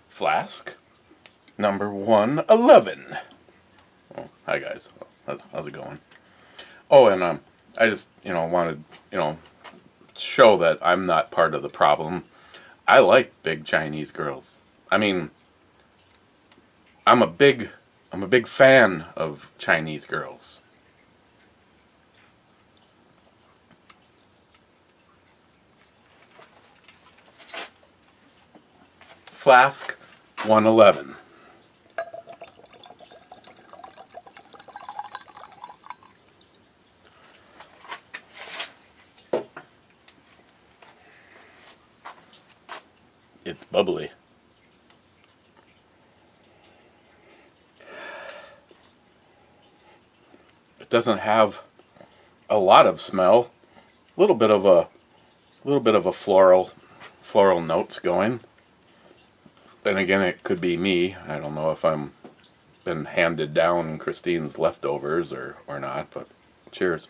Flask number 111. Oh, hi guys, how's it going? Oh, and I just wanted show that I'm not part of the problem. I like big Chinese girls. I mean, I'm a big fan of Chinese girls. Flask 111. It's bubbly. It doesn't have a lot of smell. A little bit of a floral notes going. Then again, it could be me. I don't know if I'm been handed down Christine's leftovers or not, but cheers.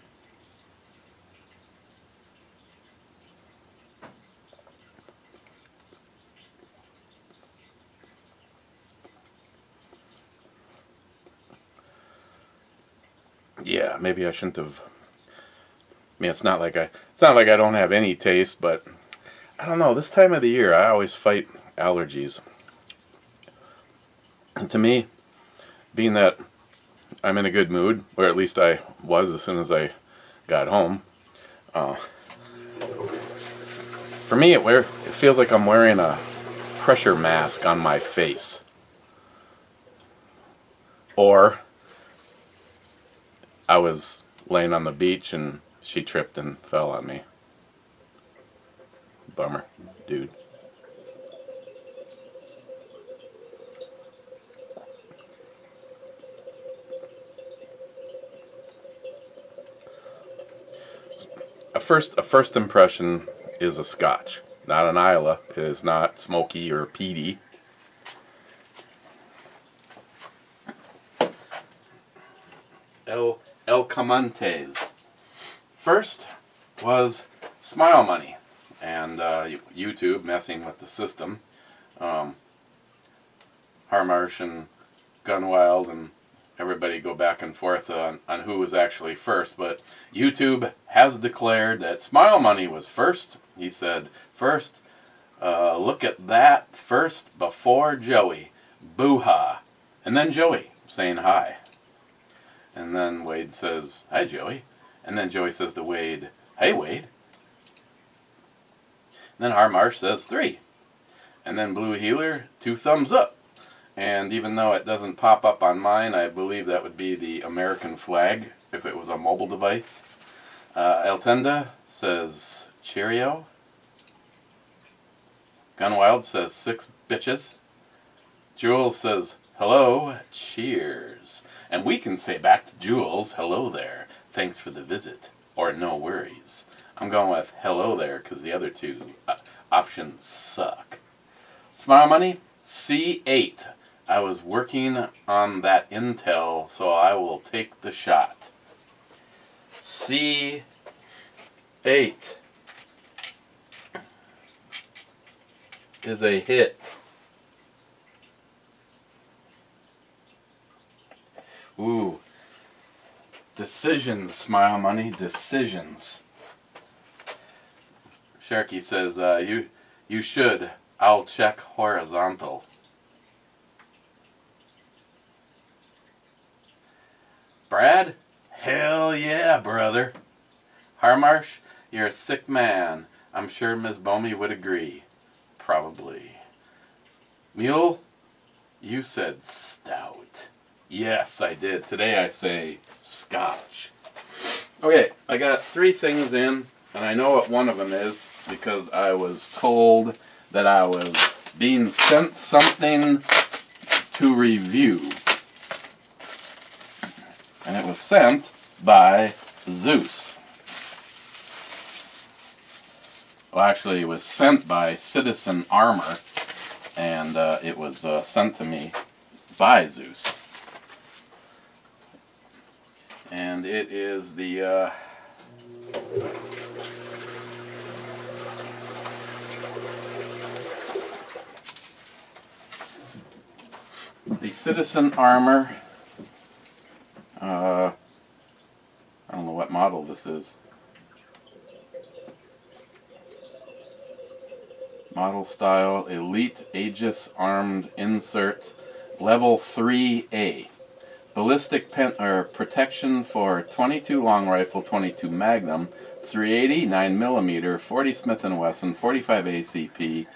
Yeah, maybe I shouldn't have. I mean, it's not like I don't have any taste, but I don't know. This time of the year, I always fight allergies. And to me, being that I'm in a good mood, or at least I was as soon as I got home, for me it feels like I'm wearing a pressure mask on my face. Or I was laying on the beach and she tripped and fell on me. Bummer, dude. A first impression is a Scotch, not an Isla. It is not smoky or peaty. El Camantes. First was Smile Money, and YouTube messing with the system. Harmarsh and Gunwild and everybody go back and forth on who was actually first, but YouTube has declared that Smile Money was first. He said, first, look at that first before Joey. Boo-ha. And then Joey saying hi. And then Wade says, hi Joey. And then Joey says to Wade, hey Wade. And then Harmarsh says 3. And then Blue Healer, 2 thumbs up. And even though it doesn't pop up on mine, I believe that would be the American flag if it was a mobile device. Eltenda says cheerio. Gunwild says 6 bitches. Jules says hello, cheers. And we can say back to Jules, hello there, thanks for the visit, or no worries. I'm going with hello there because the other 2 options suck. Smile Money, C8. I was working on that intel, so I will take the shot. C8 is a hit. Ooh. Decisions, Smile Money, decisions. Sharky says, you should. I'll check horizontal. Brad? Hell yeah, brother. Harmarsh, you're a sick man. I'm sure Ms. Bomey would agree. Probably. Mule? You said stout. Yes, I did. Today I say Scotch. Okay, I got 3 things in, and I know what one of them is because I was told that I was being sent something to review. And it was sent by Zeus. Well, actually, it was sent by Citizen Armor, and it was sent to me by Zeus. And it is the Citizen Armor. I don't know what model this is. Model style Elite Aegis Armed Insert Level 3A. Ballistic protection for 22 long rifle, 22 Magnum, 380, 9mm, 40 Smith & Wesson, 45 ACP,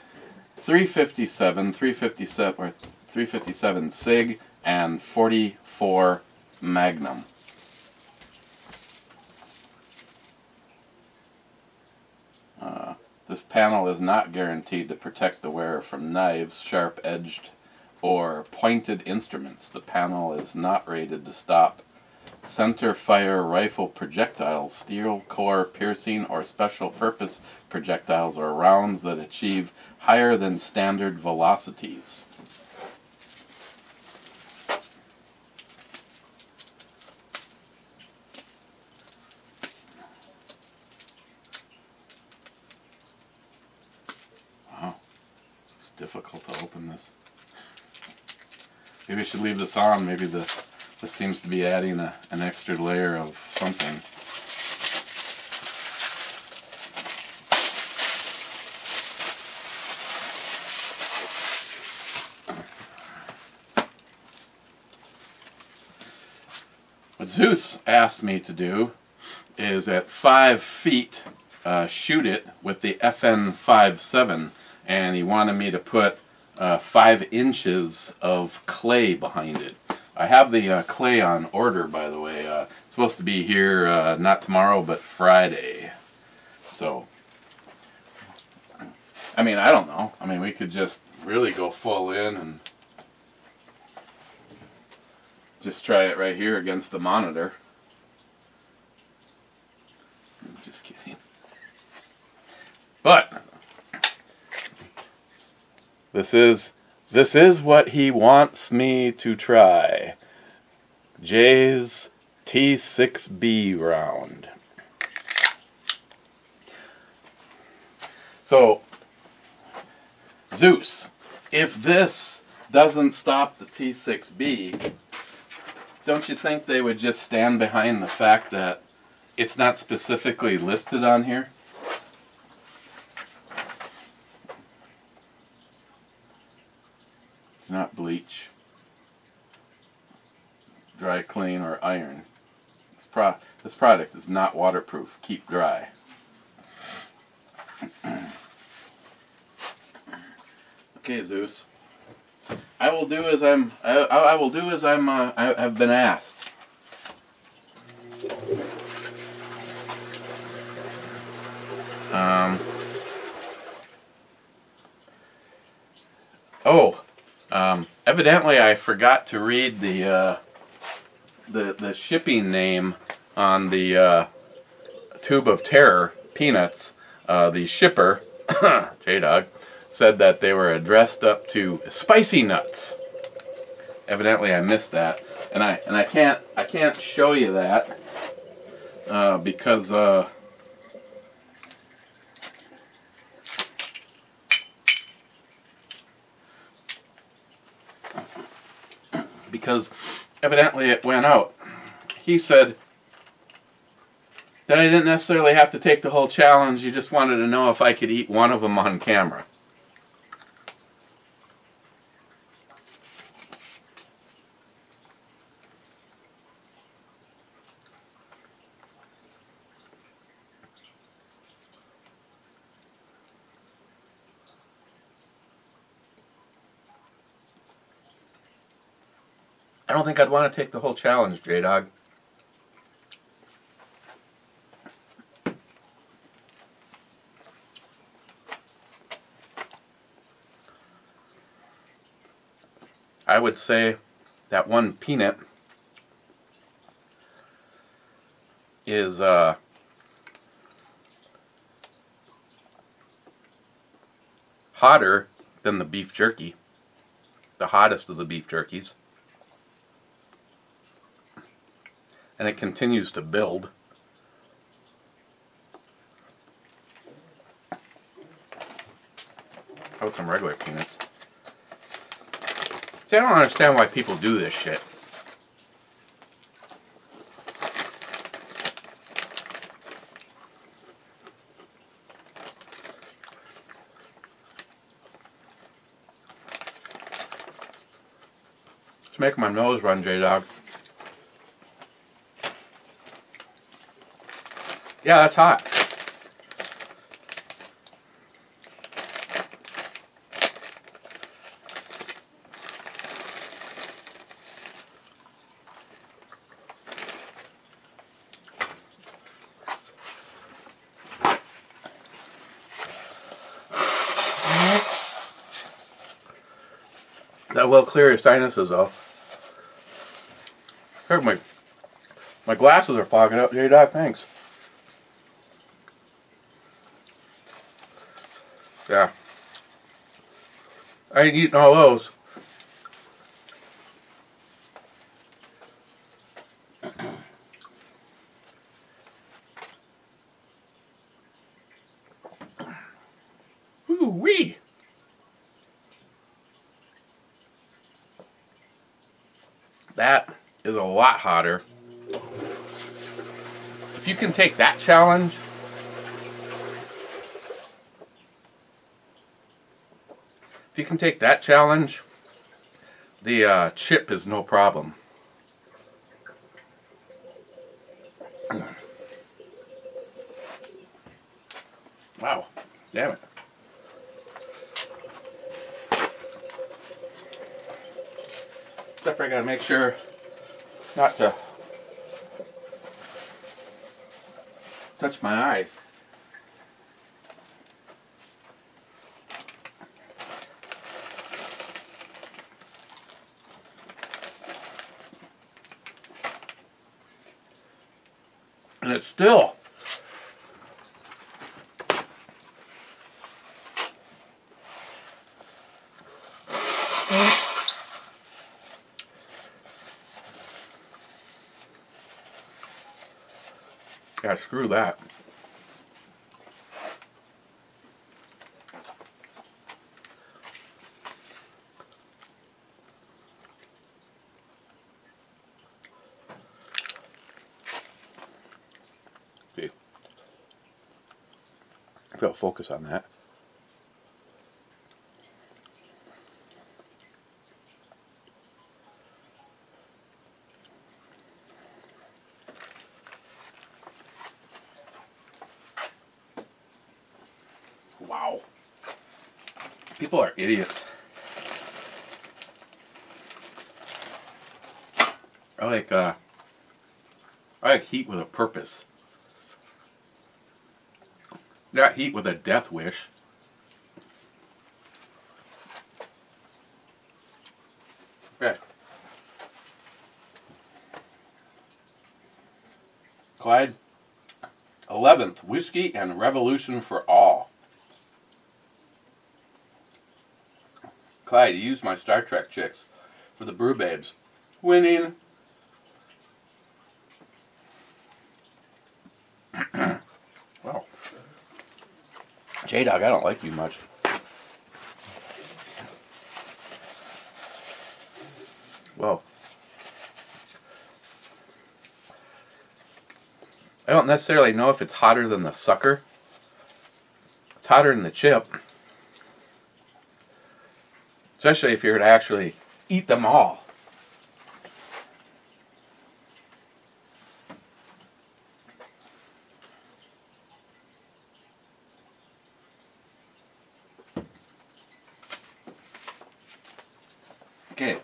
357, 357 SIG, and 44 Magnum. This panel is not guaranteed to protect the wearer from knives, sharp-edged, or pointed instruments. The panel is not rated to stop center-fire rifle projectiles, steel core piercing, or special-purpose projectiles or rounds that achieve higher than standard velocities. Difficult to open this. Maybe I should leave this on. Maybe this seems to be adding an extra layer of something. What Zeus asked me to do is at 5 feet shoot it with the FN57. And he wanted me to put 5 inches of clay behind it. I have the clay on order, by the way. It's supposed to be here not tomorrow, but Friday. So, I mean, I don't know. I mean, we could just really go full in and just try it right here against the monitor. I'm just kidding. But This is what he wants me to try. Jay's T6B round. So, Zeus, if this doesn't stop the T6B, don't you think they would just stand behind the fact that it's not specifically listed on here? Not bleach, dry clean, or iron. This product is not waterproof. Keep dry. Okay, Zeus. I will do as I've been asked. Evidently I forgot to read the shipping name on the Tube of Terror peanuts. The shipper, J-Dog, said that they were addressed up to spicy nuts. Evidently I missed that, and I can't show you that because evidently it went out. He said that I didn't necessarily have to take the whole challenge. You just wanted to know if I could eat one of them on camera. I don't think I'd want to take the whole challenge, J-Dog. I would say that one peanut is hotter than the beef jerky, the hottest of the beef jerkies, and it continues to build. How about some regular peanuts? See, I don't understand why people do this shit. It's making my nose run, J-Dog. Yeah, that's hot. That will clear your sinuses, though. Here, my glasses are fogging up, J-Dog. Thanks. Yeah. I ain't eating all those. Ooh-wee! That is a lot hotter. If you can take that challenge, the chip is no problem. Wow, damn it. Except for I gotta make sure not to touch my eyes. And it's still yeah, screw that. See, I've got to focus on that. Wow. People are idiots. I like heat with a purpose. Not heat with a death wish. Okay. Clyde, 11th, Whiskey and Revolution for All. Clyde, you used my Star Trek chicks for the brew babes. Winning. Well, J-Dog, I don't like you much. Well, I don't necessarily know if it's hotter than the sucker. It's hotter than the chip. Especially if you're to actually eat them all. Okay.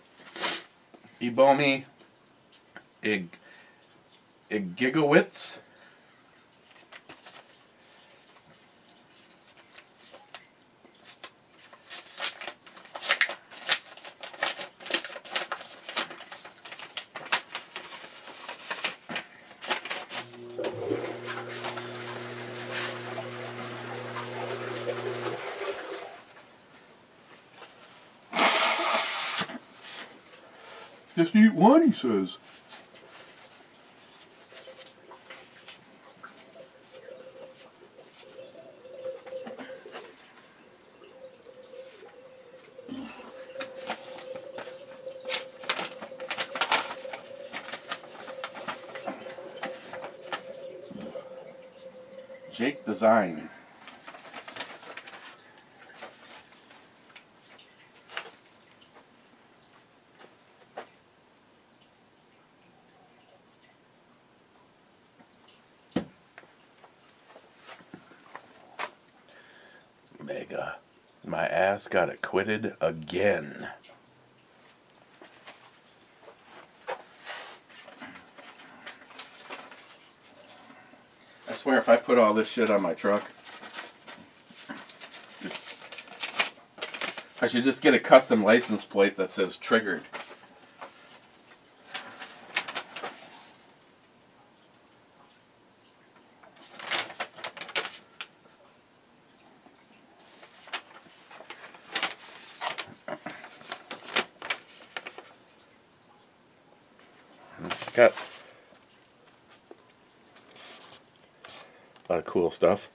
Ebomi gigawitts. Just eat one, he says. Jake Design. Mega. My ass got acquitted again. I swear if I put all this shit on my truck, I should just get a custom license plate that says triggered. Got a lot of cool stuff.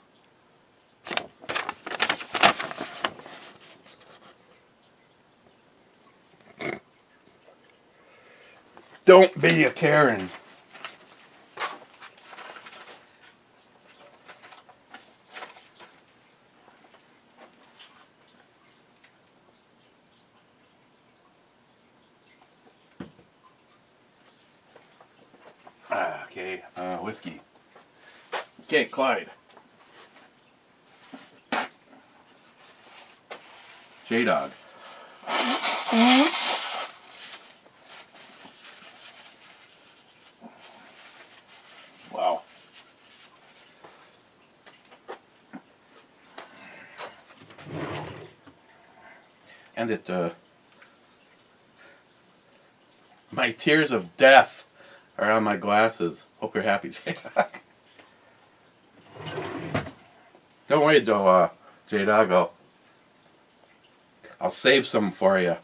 Don't be a Karen. Okay, whiskey. Okay, Clyde. J-Dog. Wow. And it, my tears of death are on my glasses. Hope you're happy, J-Dog. Don't worry though, J-Dog, I'll save some for you.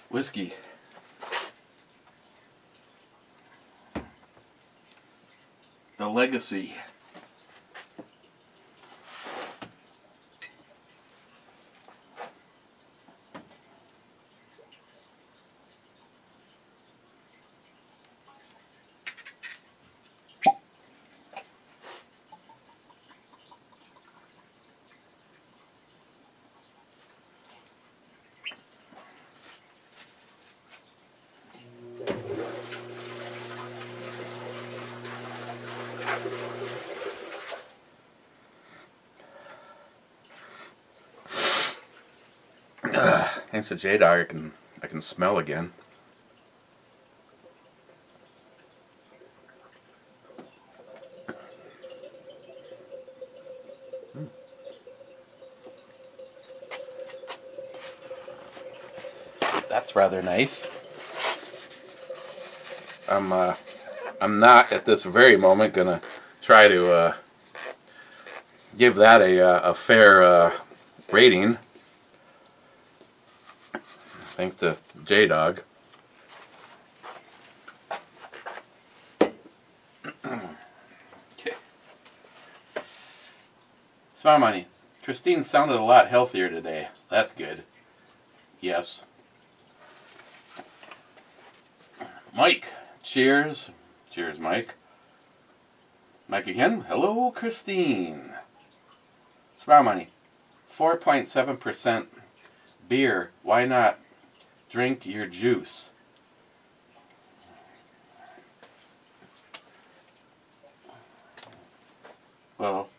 Whiskey. The Legacy. Thanks to J-Dog, I can smell again. That's rather nice. I'm not at this very moment gonna try to give that a fair rating. Thanks to J-Dog. Okay. Smile money. Christine sounded a lot healthier today. That's good. Yes. Mike. Cheers. Cheers, Mike. Mike again. Hello, Christine. Smile money. 4.7% beer. Why not drink your juice? Well,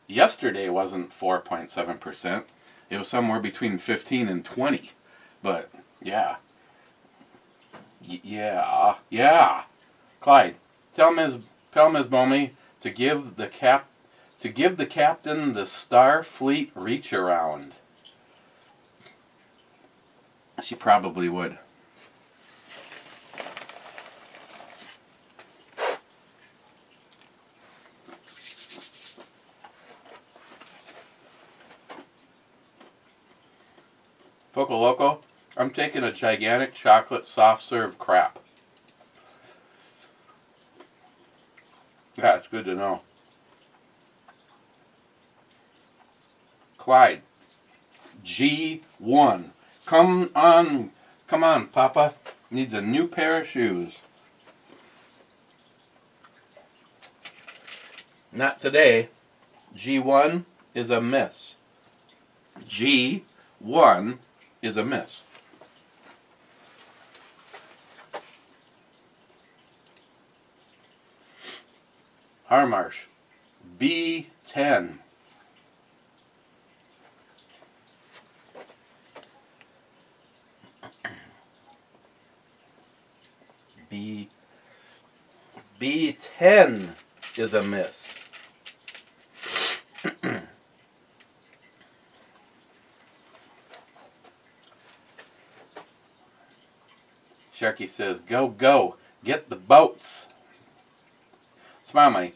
yesterday wasn't 4.7%. It was somewhere between 15 and 20. But yeah. Yeah. Clyde, tell Ms. Bomey to give the captain the Starfleet reach around. She probably would. Poco Loco, I'm taking a gigantic chocolate soft serve crap. Yeah, it's good to know. Clyde, G1. Come on, Papa. Needs a new pair of shoes. Not today. G1 is a miss. G1 is a miss. Harmarsh, B10. B10 is a miss. Sharky says, go, go, get the boats. Smile money.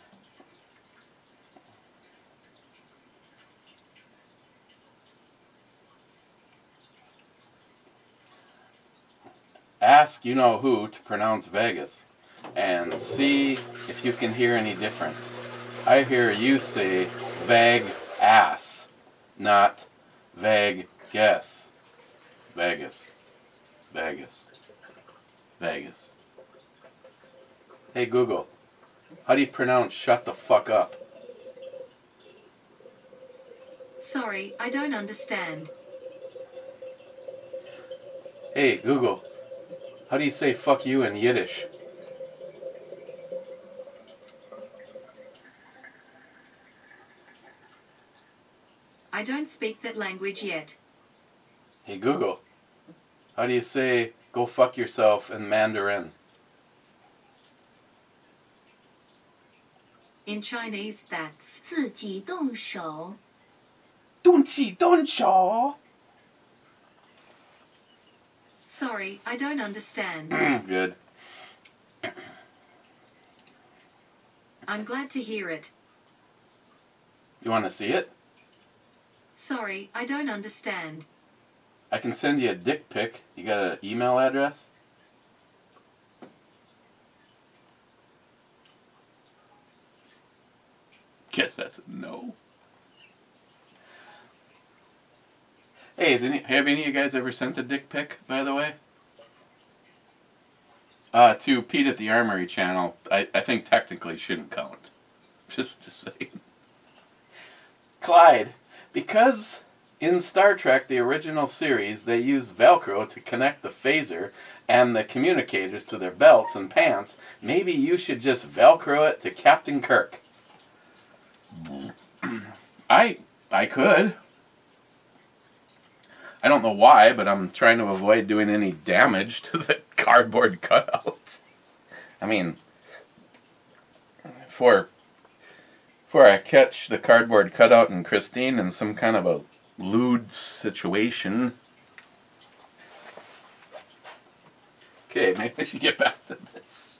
Ask you-know-who to pronounce Vegas and see if you can hear any difference. I hear you say vague ass, not vague guess. Vegas. Vegas. Vegas. Hey Google, how do you pronounce shut the fuck up? Sorry, I don't understand. Hey Google, how do you say fuck you in Yiddish? I don't speak that language yet. Hey Google, how do you say go fuck yourself in Mandarin? In Chinese, that's 自己动手. 动起动手. Sorry, I don't understand. Good. I'm glad to hear it. You want to see it? Sorry, I don't understand. I can send you a dick pic. You got an email address? Guess that's a no. Hey, have any of you guys ever sent a dick pic, by the way? To Pete at the Armory channel, I think technically shouldn't count. Just saying. Clyde, because in Star Trek, the original series, they use Velcro to connect the phaser and the communicators to their belts and pants, maybe you should just Velcro it to Captain Kirk. I could. I don't know why, but I'm trying to avoid doing any damage to the cardboard cutout. I mean, before I catch the cardboard cutout and Christine in some kind of a lewd situation. Okay, maybe I should get back to this.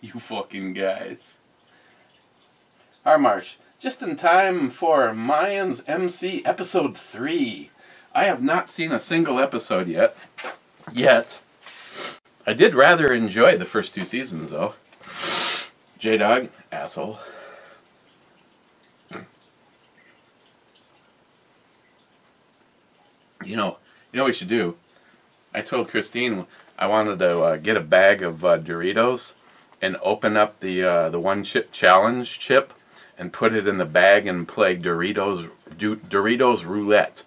You fucking guys. Harmarsh, just in time for Mayans MC episode 3. I have not seen a single episode yet. I did rather enjoy the first 2 seasons, though. J-Dog, asshole. You know what we should do? I told Christine I wanted to get a bag of Doritos and open up the one chip challenge chip and put it in the bag and play Doritos roulette.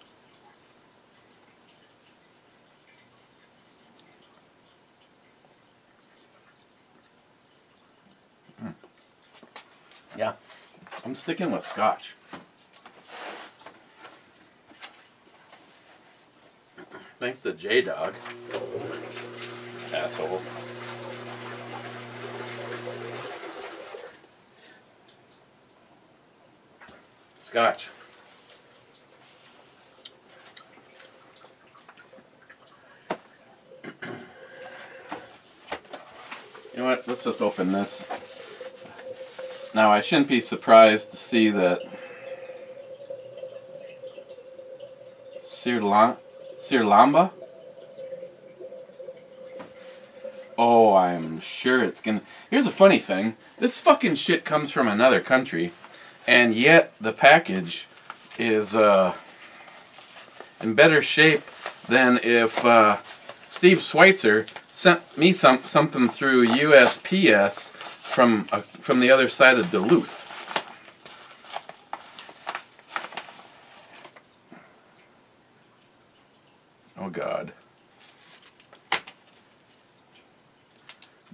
Yeah, I'm sticking with scotch. Thanks to J-Dog. Asshole. Scotch. You know what? Let's just open this. Now, I shouldn't be surprised to see that Sirlamba? Oh, I'm sure it's gonna... Here's a funny thing. This fucking shit comes from another country, and yet the package is in better shape than if Steve Schweitzer sent me something through USPS from the other side of Duluth. Oh God.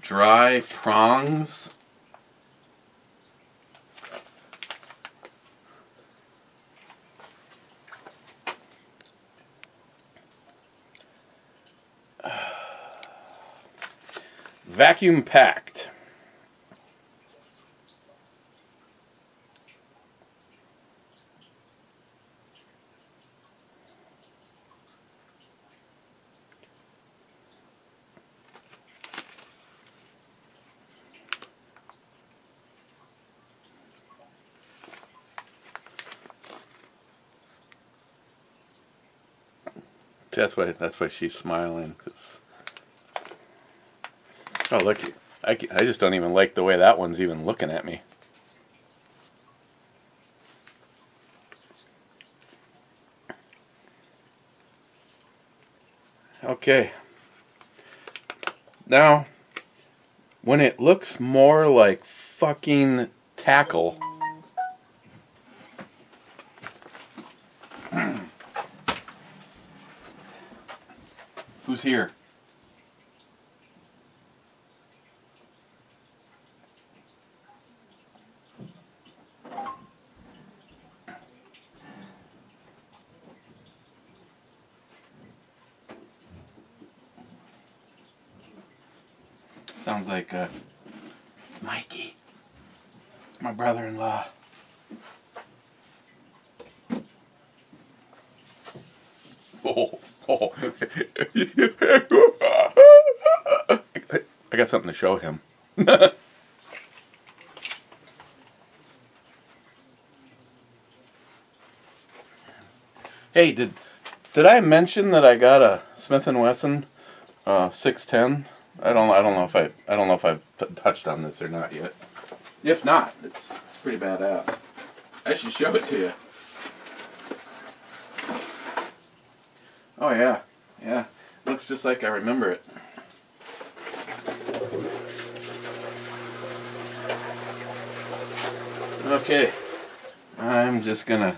Dry prongs. Vacuum packed. That's why she's smiling. 'Cause... Oh, look, I just don't even like the way that one's even looking at me. Okay. Now, when it looks more like fucking tackle... Who's here? Sounds like it's Mikey. It's my brother-in-law. Oh. I got something to show him. Hey, did I mention that I got a Smith & Wesson 610? I don't know if I've touched on this or not yet. If not, it's pretty badass. I should show it to you. Oh yeah. Looks just like I remember it. Okay, it's just gonna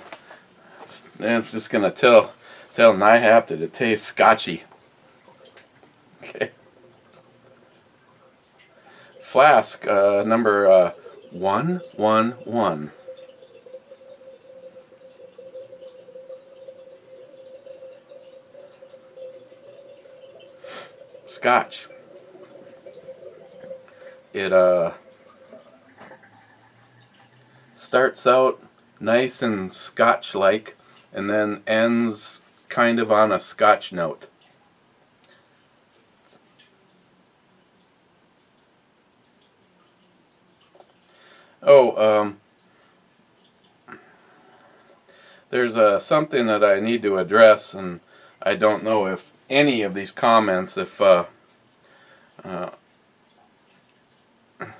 tell NIHAP that it tastes scotchy. Okay. Flask number 111. Scotch. It starts out nice and Scotch-like, and then ends kind of on a Scotch note. Oh, there's something that I need to address, and I don't know if any of these comments,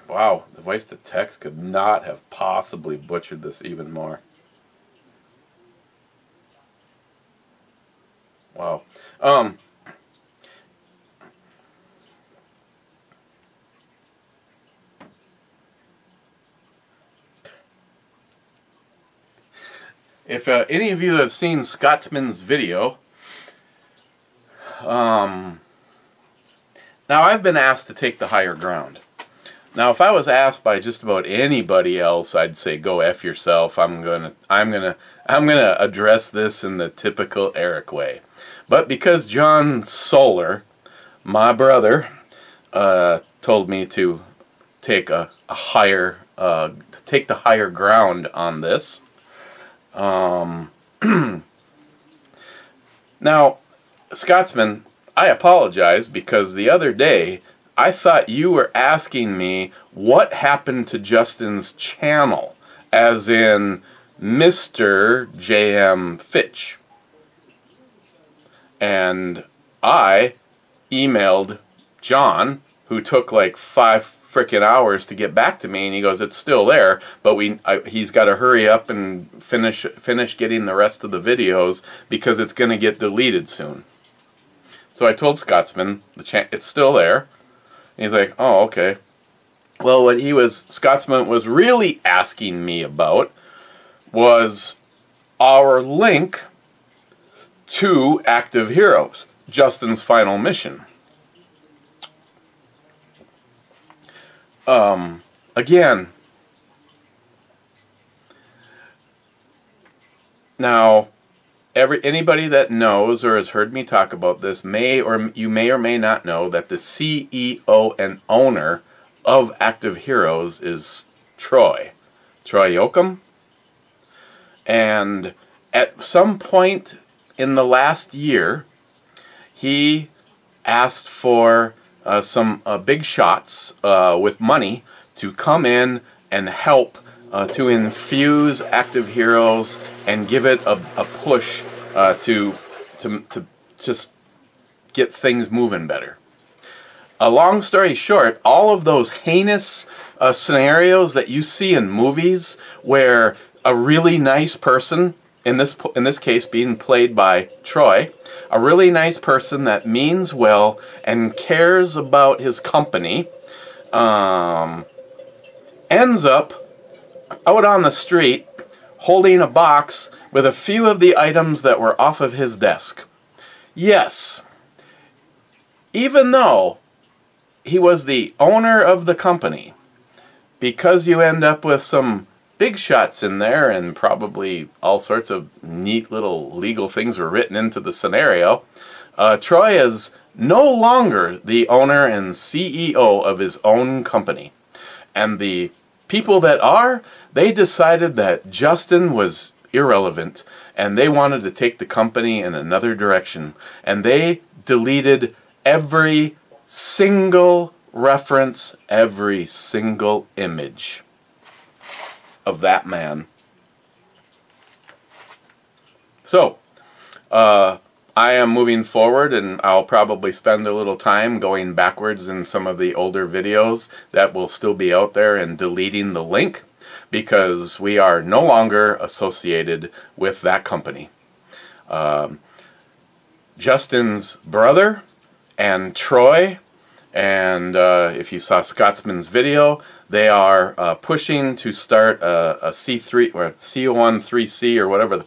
wow, the voice to text could not have possibly butchered this even more. Wow. If any of you have seen Scotsman's video, now I've been asked to take the higher ground. Now, if I was asked by just about anybody else, I'd say go F yourself. I'm gonna address this in the typical Eric way. But because John Solar, my brother, told me to take the higher ground on this. Now, Scotsman, I apologize because the other day I thought you were asking me what happened to Justin's channel, as in Mr. J.M. Fitch. And I emailed John, who took like 5 frickin' hours to get back to me, and he goes, it's still there, but he's got to hurry up and finish getting the rest of the videos because it's going to get deleted soon. So I told Scotsman it's still there. And he's like, oh, okay. Well, what Scotsman was really asking me about was our link to Active Heroes, Justin's final mission. Again, now, anybody that knows or has heard me talk about this you may or may not know that the CEO and owner of Active Heroes is Troy Yoakum. And at some point in the last year, he asked for some big shots with money to come in and help to infuse Active Heroes and give it a push to just get things moving better. A long story short, all of those heinous scenarios that you see in movies where a really nice person, in this case being played by Troy, a really nice person that means well and cares about his company, ends up out on the street holding a box with a few of the items that were off of his desk. Yes, even though he was the owner of the company, because you end up with some big shots in there and probably all sorts of neat little legal things were written into the scenario, Troy is no longer the owner and CEO of his own company. And the people that are, they decided that Justin was irrelevant and they wanted to take the company in another direction. And they deleted every single reference, every single image of that man. So, I am moving forward, and I'll probably spend a little time going backwards in some of the older videos that will still be out there and deleting the link, because we are no longer associated with that company. Justin's brother and Troy, and if you saw Scotsman's video, they are pushing to start a C3 or CO13C or whatever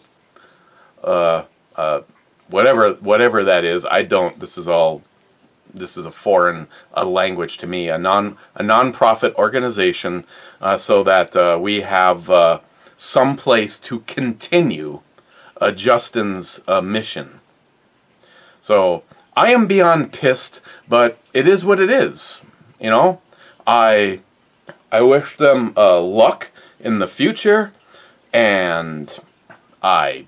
whatever that is. I don't. This is a foreign language to me. A non-profit organization, so that we have some place to continue Justin's mission. So I am beyond pissed, but it is what it is. You know, I wish them luck in the future, and I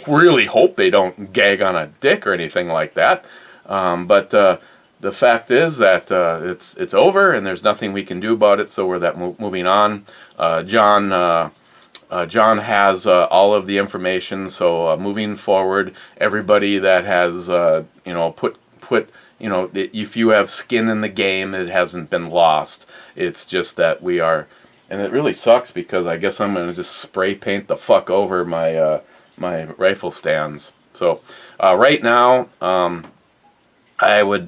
really hope they don't gag on a dick or anything like that. But the fact is that it's over, and there's nothing we can do about it. So we're moving on. John has all of the information. So moving forward, everybody that has if you have skin in the game, it hasn't been lost. It's just that we are, and it really sucks because I guess I'm gonna just spray paint the fuck over my my rifle stands. So right now, I'm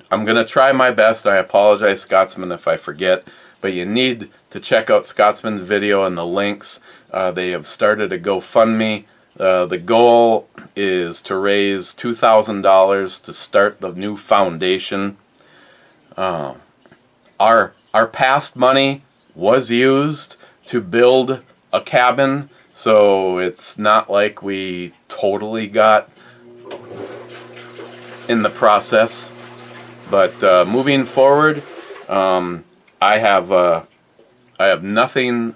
gonna try my best. I apologize, Scotsman, if I forget, but you need to check out Scotsman's video and the links. They have started a GoFundMe. The goal is to raise $2,000 to start the new foundation. Our past money was used to build a cabin, so it's not like we totally got in the process. But moving forward, I have nothing.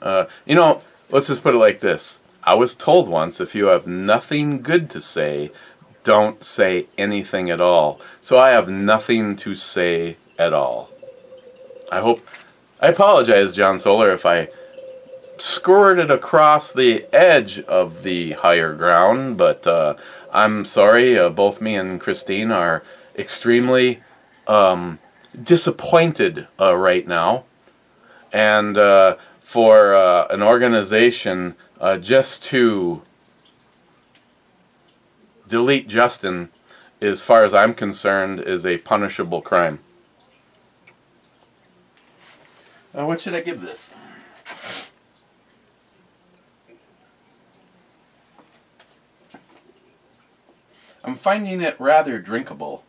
Let's just put it like this. I was told once, if you have nothing good to say, don't say anything at all. So I have nothing to say at all. I apologize, John Solar, if I squirted across the edge of the higher ground, but I'm sorry. Both me and Christine are extremely disappointed right now. And for an organization just to delete Justin, as far as I'm concerned, is a punishable crime. What should I give this? I'm finding it rather drinkable.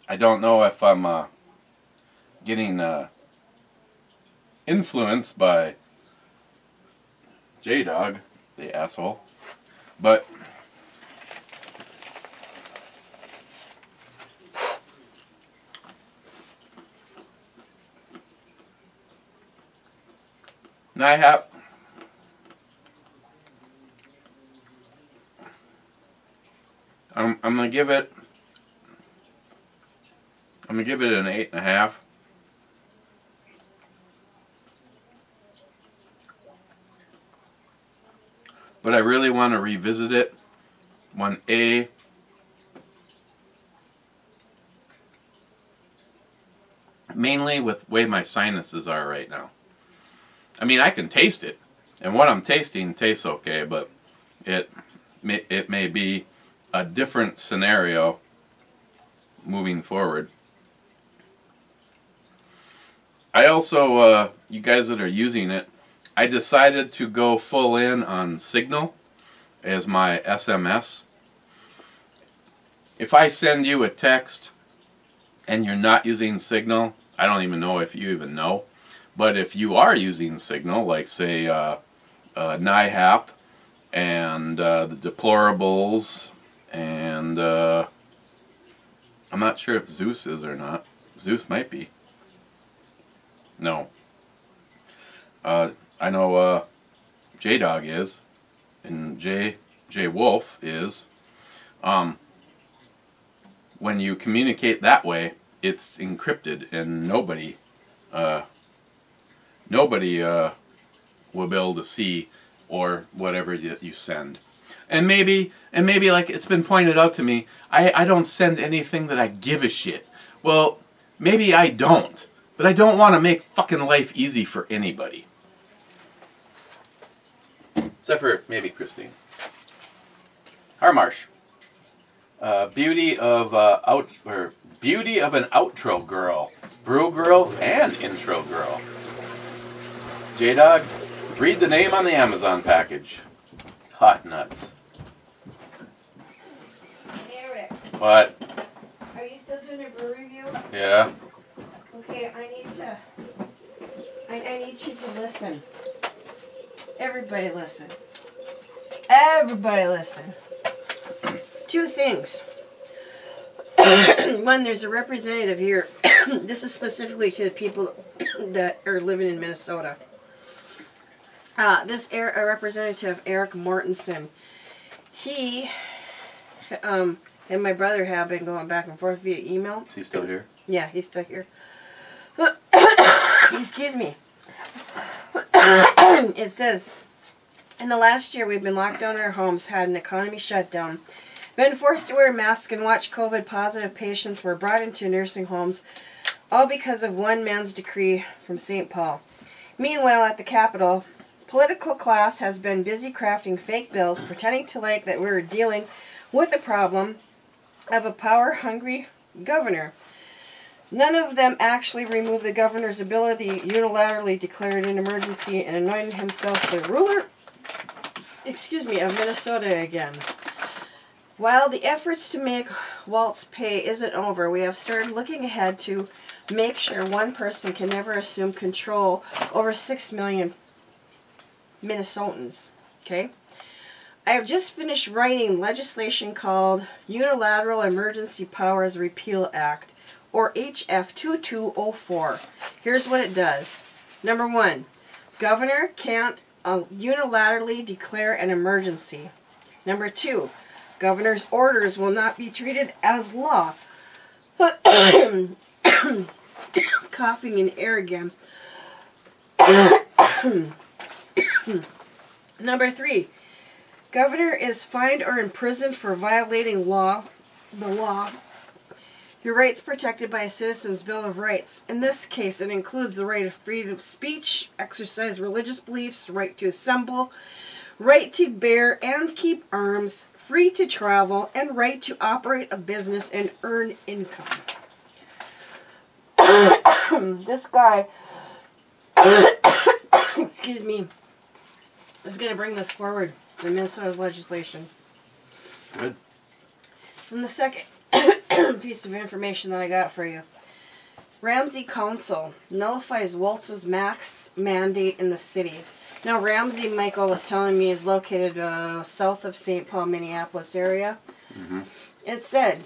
I don't know if I'm getting influenced by J-Dog, the asshole, but I'm gonna give it an 8.5. But I really want to revisit it when mainly with the way my sinuses are right now. I mean, I can taste it, and what I'm tasting tastes okay, but it may be a different scenario moving forward. I also, you guys that are using it, I decided to go full in on Signal as my SMS. If I send you a text and you're not using Signal, I don't even know if you even know. But if you are using Signal, like say NIHAP and the Deplorables, and I'm not sure if Zeus is or not. Zeus might be. No. I know J-Dog is, and J Wolf is. When you communicate that way, it's encrypted, and nobody will be able to see or whatever you send. And maybe like it's been pointed out to me, I don't send anything that I give a shit. Well, maybe I don't, but I don't want to make fucking life easy for anybody. Except for maybe Christine. Harmarsh. Beauty of an outro girl, brew girl, and intro girl. J-Dog, read the name on the Amazon package. Hot nuts. Eric. What? Are you still doing a brew review? Yeah. Okay, I need you to listen. Everybody listen. Everybody listen. Two things. One, there's a representative here. This is specifically to the people that are living in Minnesota. This representative, Eric Mortensen, he and my brother have been going back and forth via email. Is he still here? Yeah, he's still here. Excuse me. It says, in the last year we've been locked down in our homes, had an economy shutdown, been forced to wear masks and watch COVID positive patients were brought into nursing homes, all because of one man's decree from St. Paul. Meanwhile, at the Capitol, political class has been busy crafting fake bills, pretending to like that we're dealing with the problem of a power-hungry governor. None of them actually removed the governor's ability unilaterally declared an emergency and anointed himself the ruler, of Minnesota again. While the efforts to make Walt's pay isn't over, we have started looking ahead to make sure one person can never assume control over 6 million Minnesotans. Okay? I have just finished writing legislation called Unilateral Emergency Powers Repeal Act, or HF 2204. Here's what it does. Number 1, governor can't unilaterally declare an emergency. Number 2, governor's orders will not be treated as law coughing in air again. Number 3. Governor is fined or imprisoned for violating the law. Your rights protected by a Citizen's Bill of Rights. In this case, it includes the right of freedom of speech, exercise religious beliefs, right to assemble, right to bear and keep arms, free to travel, and right to operate a business and earn income. This guy, excuse me, is going to bring this forward, the Minnesota's legislation. Good. And the second piece of information that I got for you. Ramsey Council nullifies Waltz's mask mandate in the city. Now, Ramsey, Michael was telling me, is located south of St. Paul, Minneapolis area. Mm-hmm. It said,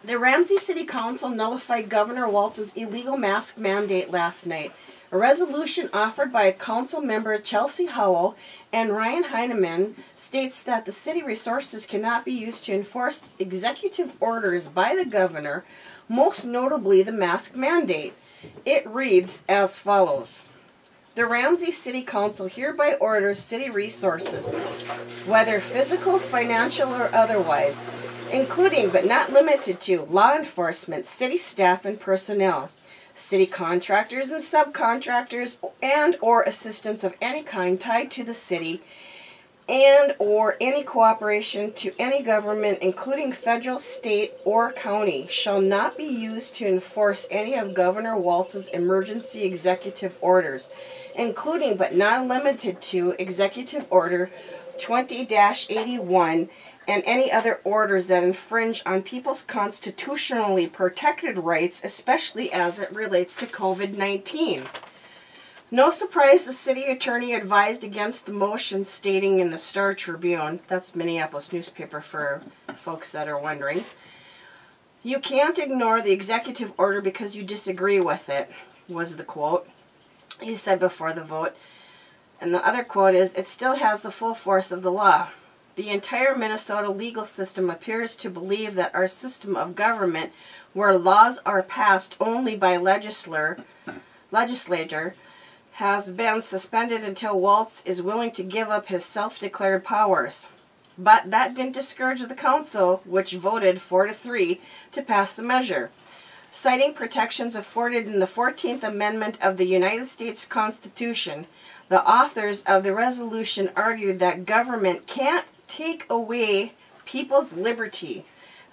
the Ramsey City Council nullified Governor Waltz's illegal mask mandate last night. A resolution offered by council member Chelsea Howell and Ryan Heineman states that the city resources cannot be used to enforce executive orders by the governor, most notably the mask mandate. It reads as follows. The Ramsey City Council hereby orders city resources, whether physical, financial, or otherwise, including but not limited to law enforcement, city staff, and personnel, city contractors and subcontractors, and or assistance of any kind tied to the city, and or any cooperation to any government, including federal, state, or county, shall not be used to enforce any of Governor Waltz's emergency executive orders, including but not limited to Executive Order 20-81 and any other orders that infringe on people's constitutionally protected rights, especially as it relates to COVID-19. No surprise, the city attorney advised against the motion, stating in the Star Tribune, that's Minneapolis newspaper for folks that are wondering, you can't ignore the executive order because you disagree with it, was the quote he said before the vote. And the other quote is, it still has the full force of the law. The entire Minnesota legal system appears to believe that our system of government, where laws are passed only by legislature, has been suspended until Waltz is willing to give up his self-declared powers. But that didn't discourage the council, which voted 4-3 to pass the measure. Citing protections afforded in the 14th Amendment of the United States Constitution, the authors of the resolution argued that government can't take away people's liberty.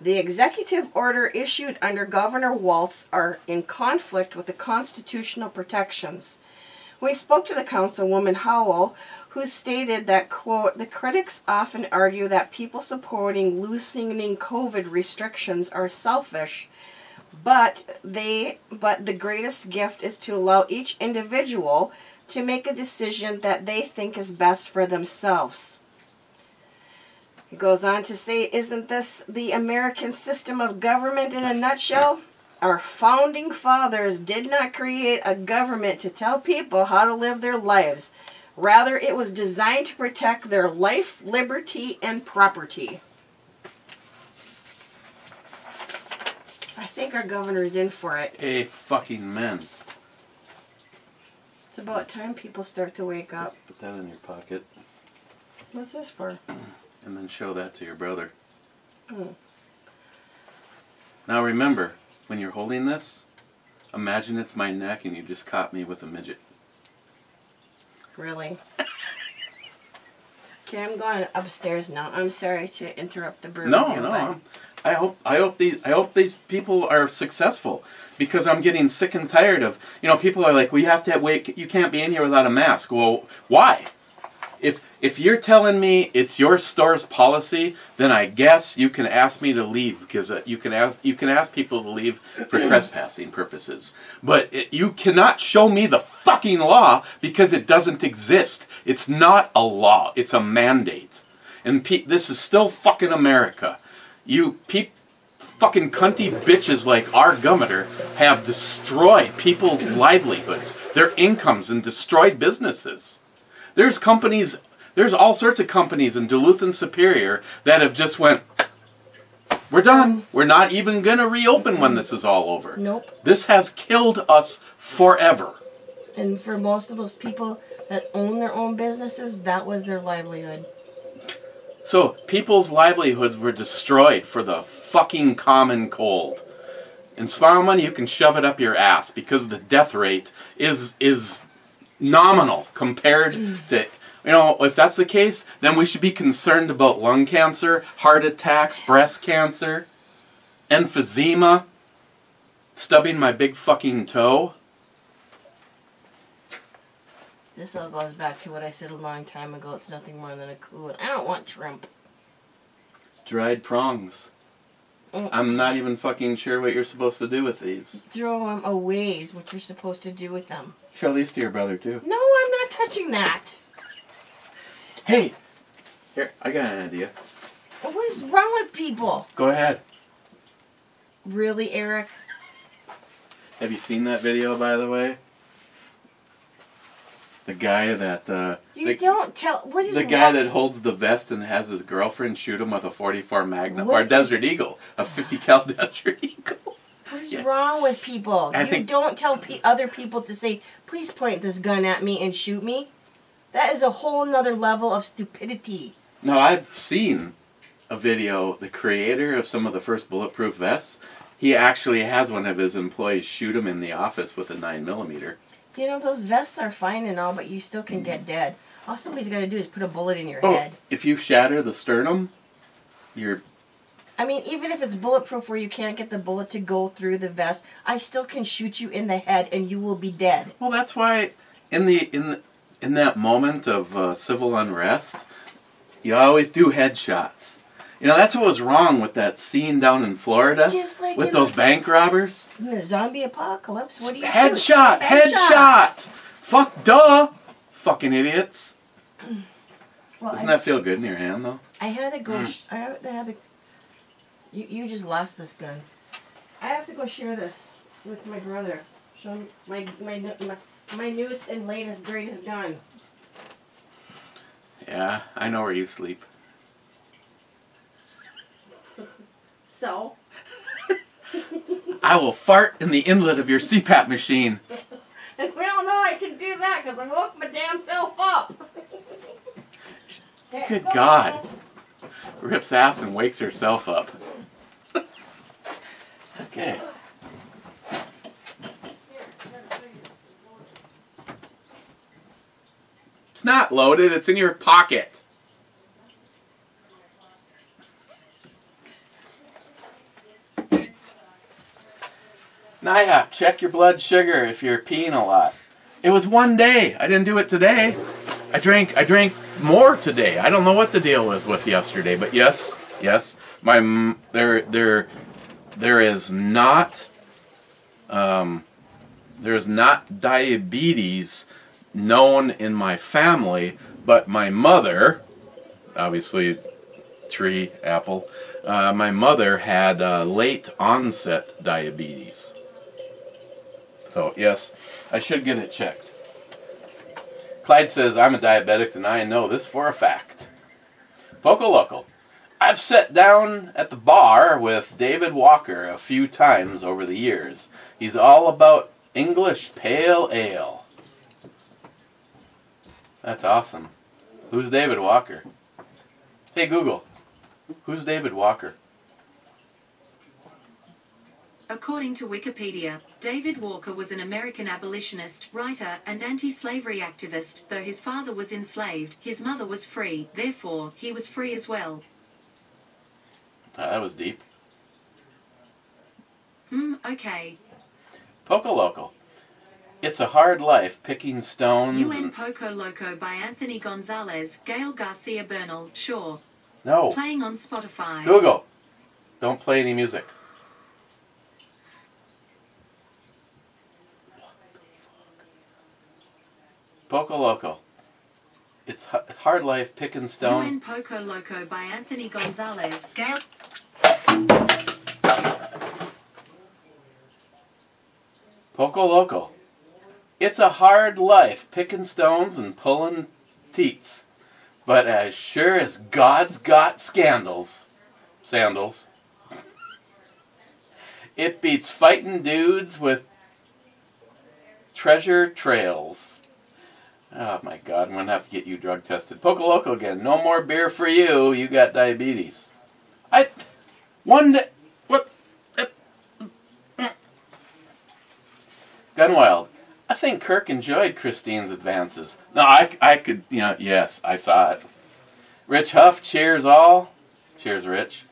The executive order issued under Governor Waltz are in conflict with the constitutional protections. We spoke to the councilwoman Howell, who stated that, quote, the critics often argue that people supporting loosening COVID restrictions are selfish, but the greatest gift is to allow each individual to make a decision that they think is best for themselves. He goes on to say, isn't this the American system of government in a nutshell? Our founding fathers did not create a government to tell people how to live their lives. Rather, it was designed to protect their life, liberty, and property. I think our governor's in for it. A fucking man. It's about time people start to wake up. Put that in your pocket. What's this for? And then show that to your brother. Hmm. Now remember, when you're holding this, imagine it's my neck and you just caught me with a midget. Really? Okay, I'm going upstairs now. I'm sorry to interrupt the brew. No. I hope these people are successful, because I'm getting sick and tired of, people are like, well, you have to wait, you can't be in here without a mask. Well, why? If you're telling me it's your store's policy, then I guess you can ask me to leave, because you can ask people to leave for trespassing purposes. But you cannot show me the fucking law, because it doesn't exist. It's not a law. It's a mandate. And this is still fucking America. You fucking cunty bitches like our governor have destroyed people's livelihoods, their incomes, and destroyed businesses. There's all sorts of companies in Duluth and Superior that have just went, We're done. We're not even going to reopen when this is all over. Nope. This has killed us forever. And for most of those people that own their own businesses, that was their livelihood. So, people's livelihoods were destroyed for the fucking common cold. In Smile Money, you can shove it up your ass because the death rate is nominal compared to... You know, if that's the case, then we should be concerned about lung cancer, heart attacks, breast cancer, emphysema, stubbing my big fucking toe. This all goes back to what I said a long time ago. It's nothing more than a coup, and I don't want shrimp. Dried prongs. I'm not even fucking sure what you're supposed to do with these. Throw them away is what you're supposed to do with them. Show these to your brother, too. No, I'm not touching that. Hey! Here, I got an idea. What is wrong with people? Go ahead. Really, Eric? Have you seen that video, by the way? The guy that... You don't tell... What is the guy that holds the vest and has his girlfriend shoot him with a .44 Magnum. Or a Desert Eagle. A 50 cal Desert Eagle. What is wrong with people? You don't tell other people to say, please point this gun at me and shoot me. That is a whole nother level of stupidity. No, I've seen a video, the creator of some of the first bulletproof vests, he actually has one of his employees shoot him in the office with a 9mm. You know, those vests are fine and all, but you still can get dead. All somebody's got to do is put a bullet in your head. If you shatter the sternum, you're... I mean, even if it's bulletproof where you can't get the bullet to go through the vest, I still can shoot you in the head and you will be dead. Well, that's why in that moment of civil unrest, you always do headshots. You know, that's what was wrong with that scene down in Florida with those bank robbers. In the zombie apocalypse, what do you Headshot! Headshot! Fuck, duh! Fucking idiots. Well, Doesn't that feel good in your hand, though? I had to go... I had to... You just lost this gun. I have to go share this with my brother. Show him my newest and latest, greatest gun. Yeah, I know where you sleep. So? I will fart in the inlet of your CPAP machine. And we all know I can do that because I woke my damn self up. Good God. Rips ass and wakes herself up. Okay. It's not loaded, it's in your pocket. Naya, check your blood sugar if you're peeing a lot. It was one day. I didn't do it today. I drank more today. I don't know what the deal was with yesterday, but yes, there is not diabetes known in my family, but my mother, obviously tree, apple, my mother had late onset diabetes. So yes, I should get it checked. Clyde says, I'm a diabetic and I know this for a fact. Poco Local. I've sat down at the bar with David Walker a few times over the years. He's all about English pale ale. That's awesome. Who's David Walker? Hey Google, who's David Walker? According to Wikipedia, David Walker was an American abolitionist, writer, and anti-slavery activist. Though his father was enslaved, his mother was free, therefore, he was free as well. That was deep. Okay. Poco Local. It's a hard life picking stones. UN Poco Loco by Anthony Gonzalez, Gail Garcia Bernal, Shaw. No. Playing on Spotify. Google. Don't play any music. Poco Loco. It's hard life picking stones. UN Poco Loco by Anthony Gonzalez, Gail... Poco Loco. It's a hard life picking stones and pulling teats. But as sure as God's got sandals, It beats fighting dudes with treasure trails. Oh my God, I'm going to have to get you drug tested. Pocoloco again. No more beer for you. You got diabetes. What? Gunwild. I think Kirk enjoyed Christine's advances. No, I could, yes, I saw it. Rich Huff, cheers all. Cheers, Rich.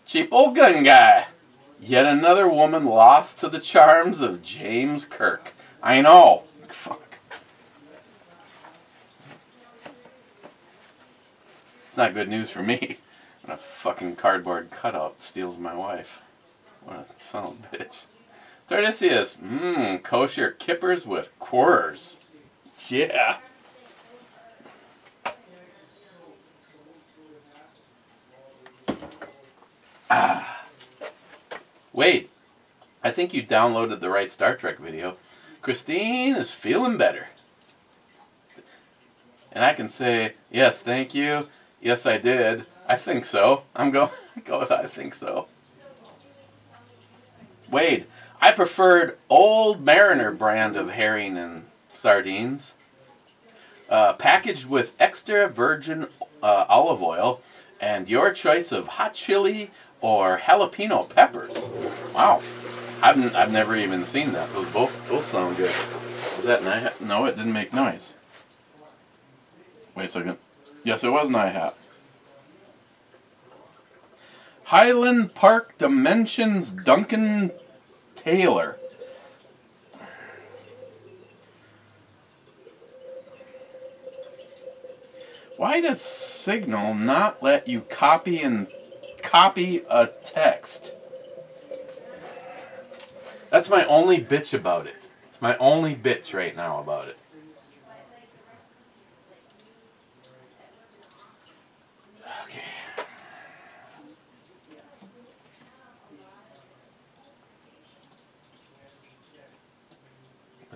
Cheap old gun guy. Yet another woman lost to the charms of James Kirk. I know. Fuck. It's not good news for me when a fucking cardboard cutout steals my wife. What a son of a bitch. Tardisius. Kosher kippers with quirrs. Yeah. Wade, I think you downloaded the right Star Trek video. Christine is feeling better. And I can say, yes, thank you. Yes, I did. I think so. I'm going to go with I think so. Wade, I preferred Old Mariner brand of herring and sardines. Packaged with extra virgin olive oil and your choice of hot chili or jalapeno peppers. Wow. I've never even seen that. Those both sound good. Was that NIHAP? No, it didn't make noise. Wait a second. Yes, it was NIHAP. Highland Park Dimensions Duncan Taylor. Why does Signal not let you copy a text? That's my only bitch about it. It's my only bitch right now about it. Okay.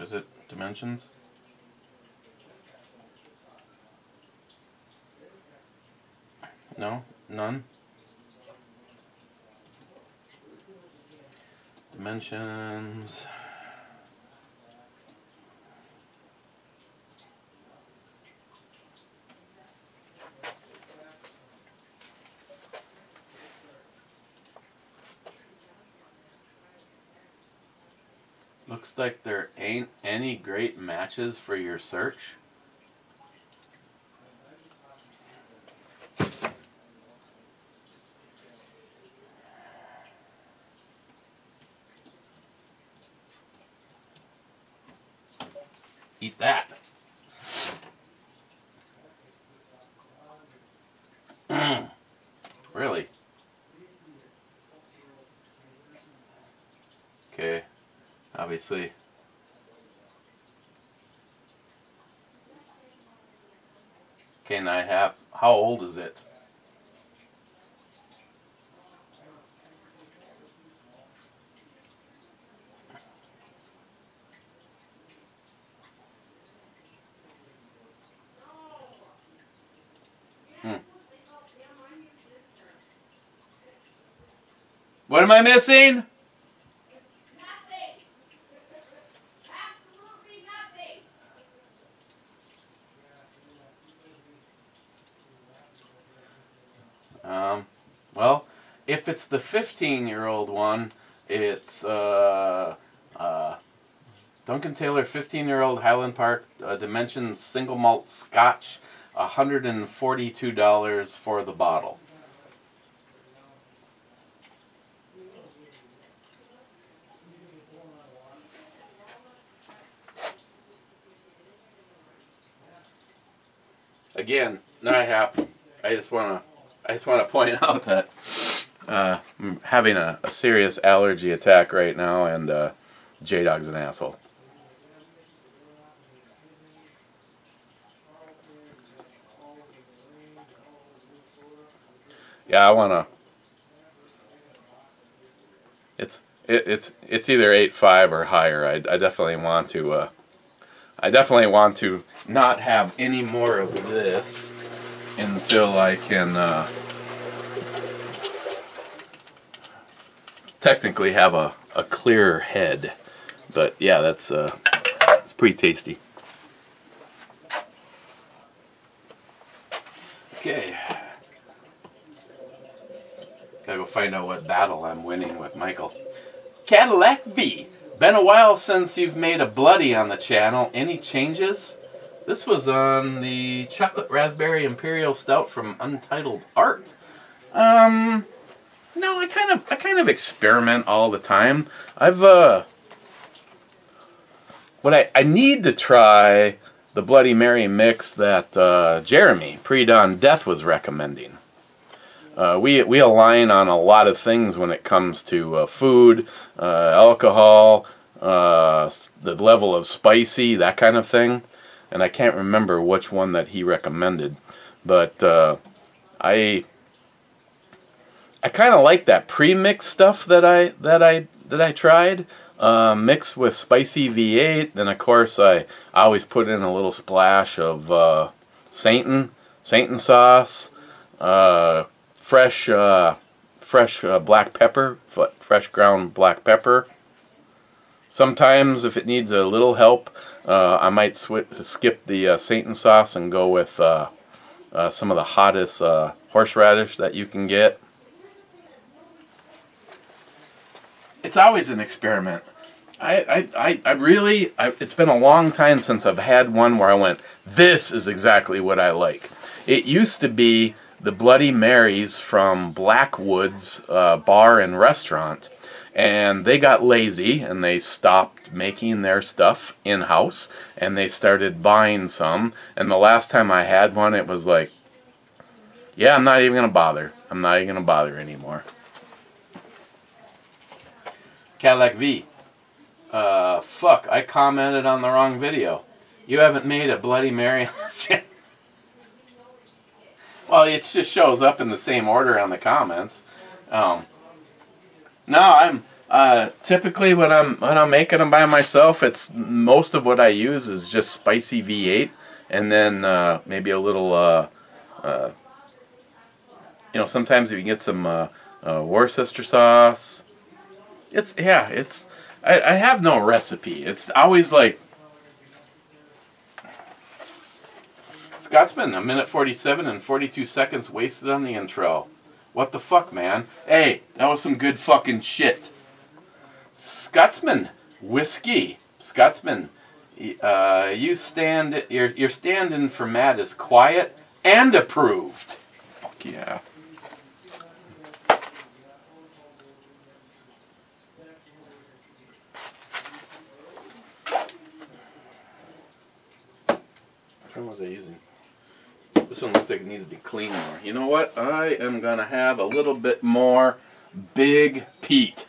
Is it dimensions? No? None? Dimensions. Looks like there ain't any great matches for your search. Eat that. Really? Okay. Obviously. Can I have... How old is it? What am I missing? Nothing. Absolutely nothing. Well, if it's the 15-year-old one, it's Duncan Taylor 15-year-old Highland Park Dimensions single malt Scotch, $142 for the bottle. Again, NIHAP. I just want to point out that I'm having a serious allergy attack right now, and J-Dog's an asshole. Yeah, I wanna. It's either 8.5 or higher. I definitely want to. I definitely want to not have any more of this until I can technically have a clearer head. But yeah, that's it's pretty tasty. Okay. Gotta go find out what battle I'm winning with Michael. Cadillac V. Been a while since you've made a bloody on the channel. Any changes? This was on the Chocolate Raspberry Imperial Stout from Untitled Art. No, I kind of experiment all the time. I need to try the Bloody Mary mix that Jeremy Pre-Dawn Death was recommending. We align on a lot of things when it comes to food, alcohol, the level of spicy, that kind of thing. And I can't remember which one that he recommended, but I kind of like that pre-mix stuff that I tried, mixed with spicy V8. Then of course I always put in a little splash of Satan sauce, fresh black pepper, fresh ground black pepper. Sometimes, if it needs a little help, I might skip the Satan sauce and go with some of the hottest horseradish that you can get. It's always an experiment. It's been a long time since I've had one where I went, this is exactly what I like. It used to be the Bloody Marys from Blackwood's bar and restaurant. And they got lazy and they stopped making their stuff in-house and they started buying some. And the last time I had one, it was like, yeah, I'm not even going to bother. I'm not even going to bother anymore. Cadillac V. Fuck, I commented on the wrong video. You haven't made a Bloody Mary on this channel. Well, it just shows up in the same order on the comments. No, I'm typically when I'm making them by myself, it's most of what I use is just spicy V8, and then maybe a little sometimes if you get some Worcester sauce. I have no recipe. It's always like Scotsman, 1:47 and 42 seconds wasted on the intro. What the fuck, man? Hey, that was some good fucking shit. Scotsman, whiskey. Scotsman, your stand-in for Matt is quiet and approved. Fuck yeah. Which one was I using? This one looks like it needs to be cleaned more. You know what? I am going to have a little bit more Big Pete.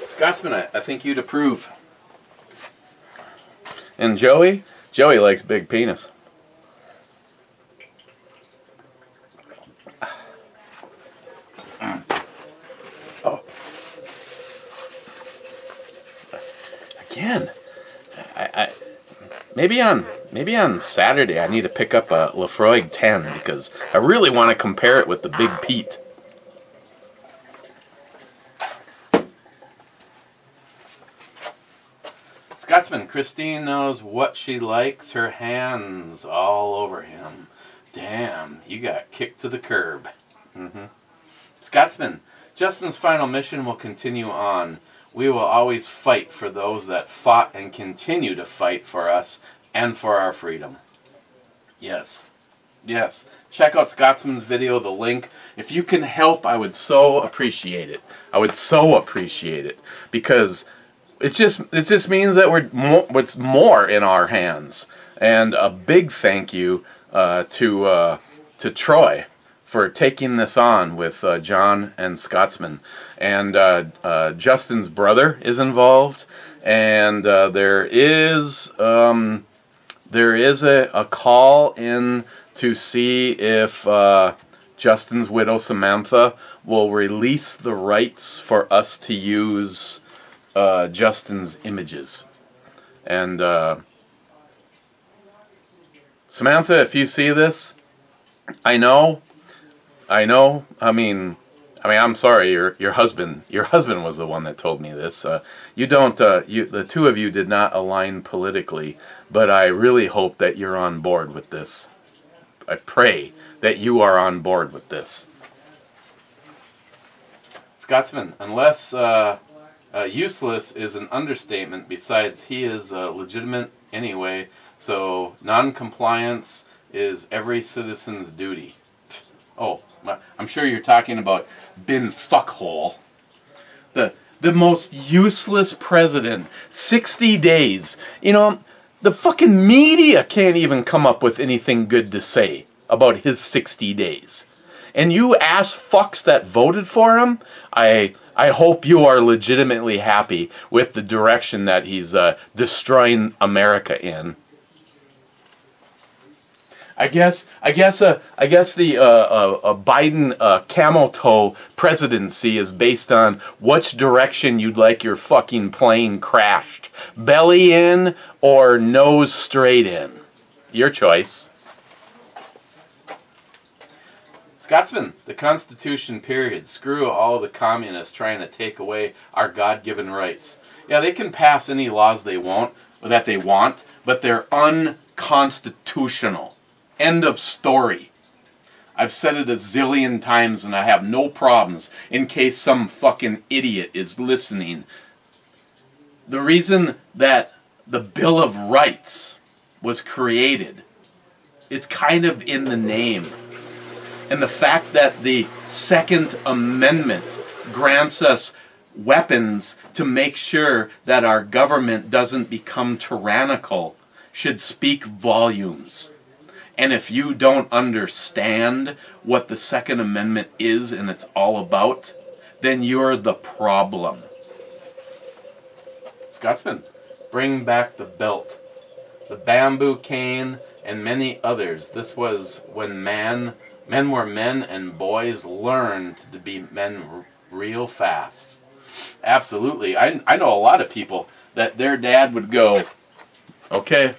Scotsman, I think you'd approve. And Joey likes big penis. Oh. Again, maybe on Saturday I need to pick up a Lafroig 10 because I really want to compare it with the Big Pete. Scotsman, Christine knows what she likes. Her hands all over him. Damn, you got kicked to the curb. Scotsman, Justin's final mission will continue on. We will always fight for those that fought and continue to fight for us and for our freedom. Yes. Yes. Check out Scotsman's video, the link. If you can help, I would so appreciate it. I would so appreciate it. Because it just means that it's more in our hands. And a big thank you to Troy for taking this on with John and Scotsman. And Justin's brother is involved, and there is a call in to see if Justin's widow Samantha will release the rights for us to use Justin's images. And Samantha, if you see this, I know. I mean, I'm sorry. Your husband was the one that told me this. You don't. The two of you did not align politically, but I really hope that you're on board with this. I pray that you are on board with this. Scotsman, unless useless is an understatement. Besides, he is legitimate anyway. So non-compliance is every citizen's duty. Oh, I'm sure you're talking about Bin Fuckhole. The most useless president. 60 days. You know, the fucking media can't even come up with anything good to say about his 60 days. And you ass fucks that voted for him, I hope you are legitimately happy with the direction that he's destroying America in. I guess the Biden camel toe presidency is based on which direction you'd like your fucking plane crashed. Belly in or nose straight in. Your choice. Scotsman, the Constitution, period. Screw all the communists trying to take away our God-given rights. Yeah, they can pass any laws they want, but they're unconstitutional. End of story. I've said it a zillion times and I have no problems in case some fucking idiot is listening. The reason that the Bill of Rights was created, it's kind of in the name. And the fact that the Second Amendment grants us weapons to make sure that our government doesn't become tyrannical should speak volumes. And if you don't understand what the Second Amendment is and it's all about, then you're the problem. Scotsman, bring back the belt, the bamboo cane, and many others. This was when men were men and boys learned to be men real fast. Absolutely. I know a lot of people that their dad would go, okay,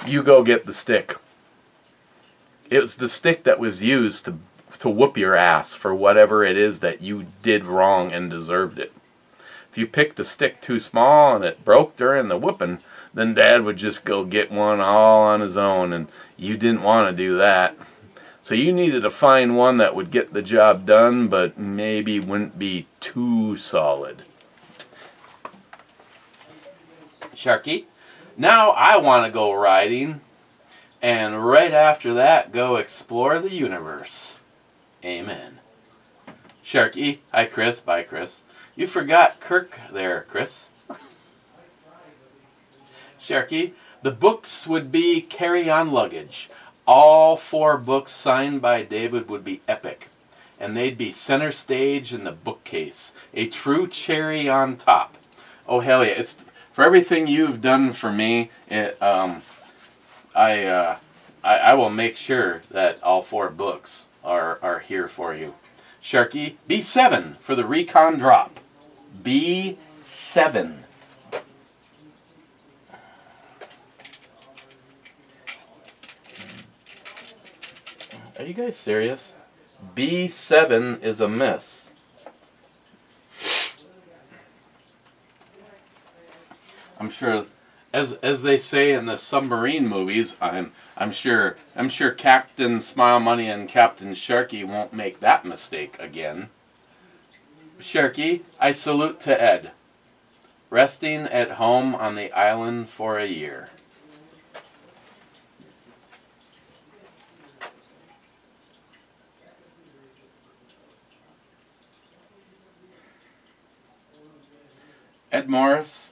you go get the stick. It was the stick that was used to whoop your ass for whatever it is that you did wrong and deserved it. If you picked a stick too small and it broke during the whooping, then Dad would just go get one all on his own, and you didn't want to do that. So you needed to find one that would get the job done, but maybe wouldn't be too solid. Sharky, now I want to go riding. And right after that, go explore the universe. Amen. Sharky, hi Chris, bye Chris. You forgot Kirk there, Chris. Sharky, the books would be carry-on luggage. All 4 books signed by David would be epic. And they'd be center stage in the bookcase. A true cherry on top. Oh hell yeah, it's for everything you've done for me. I will make sure that all 4 books are here for you. Sharky, B7 for the recon drop. B7. Are you guys serious? B7 is a miss. I'm sure, as they say in the submarine movies, I'm sure Captain Smile Money and Captain Sharky won't make that mistake again. Sharky, I salute to Ed. Resting at home on the island for a year. Ed Morris,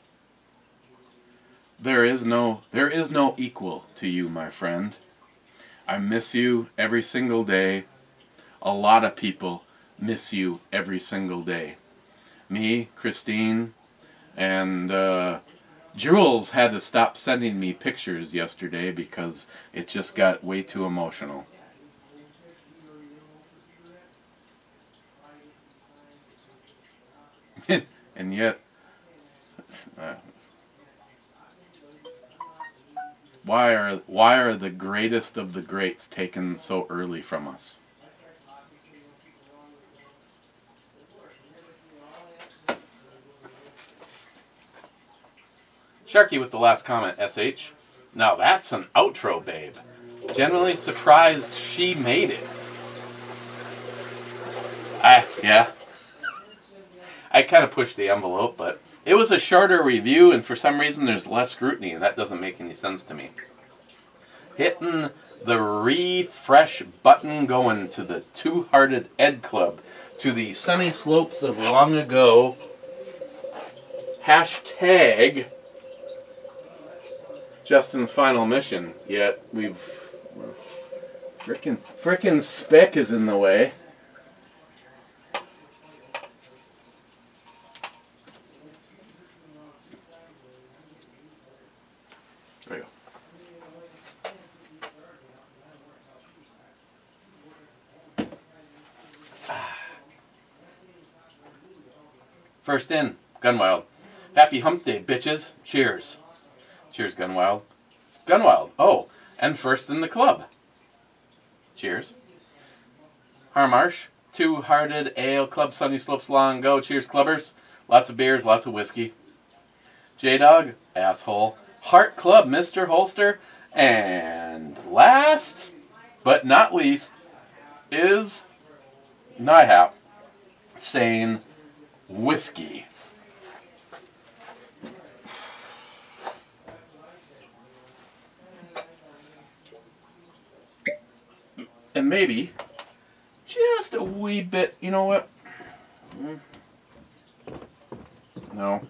there is no equal to you, my friend. I miss you every single day. A lot of people miss you every single day. Me, Christine, and Jules had to stop sending me pictures yesterday because it just got way too emotional. And yet, Why are the greatest of the greats taken so early from us? Sharky with the last comment, SH. Now that's an outro, babe. Generally surprised she made it. Yeah. I kind of pushed the envelope, but it was a shorter review, and for some reason there's less scrutiny, and that doesn't make any sense to me. Hitting the refresh button, going to the Two-Hearted Ed Club, to the sunny slopes of long ago. Hashtag Justin's final mission. Yet we've frickin' spec is in the way. There we go. First in, Gunwild. Happy hump day, bitches. Cheers. Cheers, Gunwild. Gunwild. Oh, and first in the club. Cheers. Harmarsh. Two-Hearted Ale Club, Sunny Slopes long ago. Cheers, clubbers. Lots of beers, lots of whiskey. J-Dog. Asshole. Heart Club, Mr. Holster. And last but not least is Nihap saying whiskey. And maybe just a wee bit, you know what? No.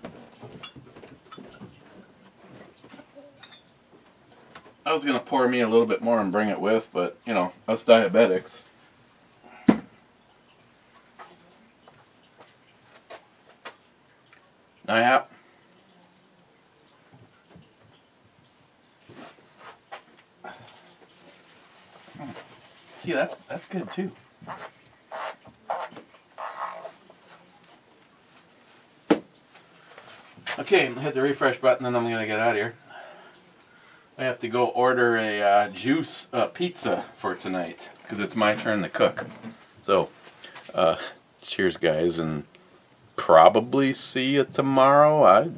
I was going to pour me a little bit more and bring it with, but, you know, us diabetics. Yeah. See, that's good too. Okay, I'm gonna hit the refresh button, and then I'm gonna get out of here. I have to go order a juice pizza for tonight because it's my turn to cook. So, cheers, guys, and probably see you tomorrow.